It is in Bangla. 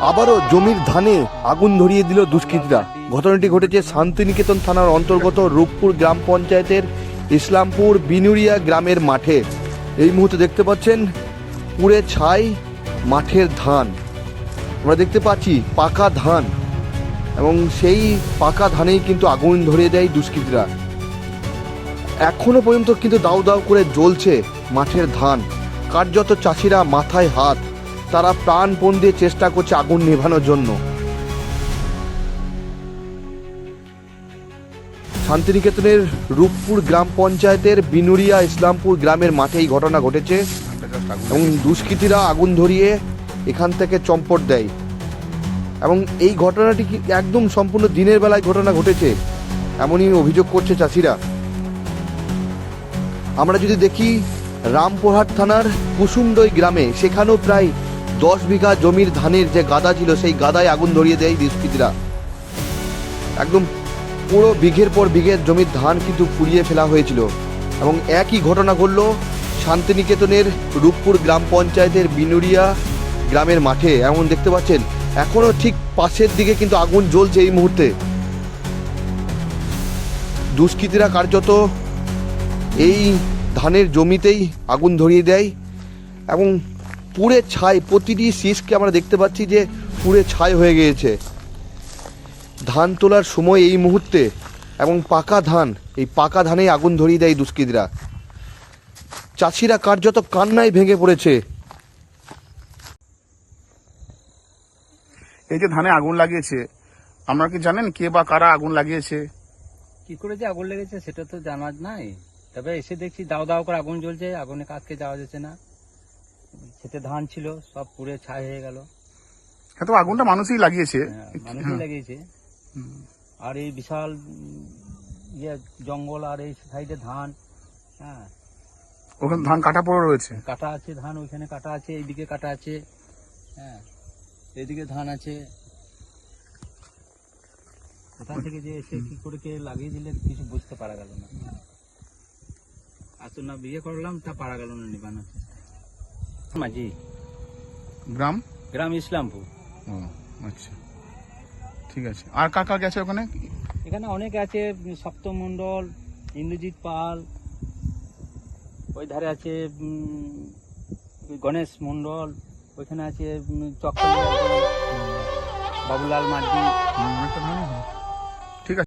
আবারও জমির ধানে আগুন ধরিয়ে দিল দুষ্কৃতীরা। ঘটনাটি ঘটেছে শান্তিনিকেতন থানার অন্তর্গত রূপপুর গ্রাম পঞ্চায়েতের ইসলামপুর বিনুরিয়া গ্রামের মাঠে। এই মুহূর্তে দেখতে পাচ্ছেন পুড়ে ছাই মাঠের ধান। আমরা দেখতে পাচ্ছি পাকা ধান, এবং সেই পাকা ধানেই কিন্তু আগুন ধরিয়ে দেয় দুষ্কৃতীরা। এখনো পর্যন্ত কিন্তু দাউ দাউ করে জ্বলছে মাঠের ধান। কার্যত চাষিরা মাথায় হাত, তারা প্রাণপণ দিয়ে চেষ্টা করছে আগুন নেভানোর জন্য। শান্তিনিকেতনের রূপপুর গ্রাম পঞ্চায়েতের বিনুরিয়া ইসলামপুর গ্রামের মাঠে এই ঘটনা ঘটেছে, এবং দুষ্কৃতীরা আগুন ধরিয়ে এখান থেকে চম্পট দেয়। এবং এই ঘটনাটি একদম সম্পূর্ণ দিনের বেলায় ঘটনা ঘটেছে, এমনই অভিযোগ করছে চাষিরা। আমরা যদি দেখি রামপুরহাট থানার কুসুমডই গ্রামে, সেখানেও প্রায় 10 বিঘা জমির ধানের যে গাদা ছিল, সেই গাদায় আগুন ধরিয়ে দেয় দুষ্কৃতীরা। একদম পুরো বিঘের পর বিঘের জমির ধান কিন্তু পুড়িয়ে ফেলা হয়েছিল। এবং একই ঘটনা ঘটল শান্তিনিকেতনের রূপপুর গ্রাম পঞ্চায়েতের বিনুরিয়া গ্রামের মাঠে। এমন দেখতে পাচ্ছেন এখনো ঠিক পাশের দিকে কিন্তু আগুন জ্বলছে এই মুহূর্তে। দুষ্কৃতীরা কার্যত এই ধানের জমিতেই আগুন ধরিয়ে দেয়, এবং পুড়ে ছাই, প্রতিটি শীষকে আমরা দেখতে পাচ্ছি যে পুড়ে ছাই হয়ে গিয়েছে। ধান তোলার সময় এই মুহূর্তে, এবং পাকা ধান, এই পাকা ধানেই আগুন ধরিয়ে দেয় দুষ্কৃতীরা। চাষিরা কার্যত কান্নায় ভেঙে পড়েছে। এই যে ধানে আগুন লাগিয়েছে, আমরা কি জানেন কে বা কারা আগুন লাগিয়েছে? কি করে যে আগুন লেগেছে সেটা তো জানার নাই, তবে এসে দেখছি দাও দাও করে আগুন জ্বলছে, আগুনে কাছকে যাওয়া যাচ্ছে না। খেতে ধান ছিল সব পুড়ে ছাই হয়ে গেল। হ্যাঁ, তো আগুনটা মানুষই লাগিয়েছে। মানুষই লাগিয়েছে। আর এই বিশাল ইয়ে জঙ্গল, আর এই সাইডে ধান, হ্যাঁ ওখানে ধান কাটা পড়ে রয়েছে। কাটা আছে ধান, ওইখানে কাটা আছে, এইদিকে কাটা আছে, হ্যাঁ এইদিকে ধান আছে। কোথা থেকে যে এসে কি করে কে লাগিয়ে দিলে কিছু বুঝতে পারা গেল না। আসলে না বিয়ে করলাম, তা পারা গেল না নিবানো। মাঝি গ্রাম গ্রাম ইসলামপুর। ও আচ্ছা, ঠিক আছে। আর কাকা গেছে ওখানে? এখানে অনেকে আছে, সপ্তম মন্ডল, ইন্দ্রজিৎ পাল, ওই ধারে আছে গণেশ মন্ডল, ওইখানে আছে চক্র, বাবুলাল মাঝি। অনেকটা ধান।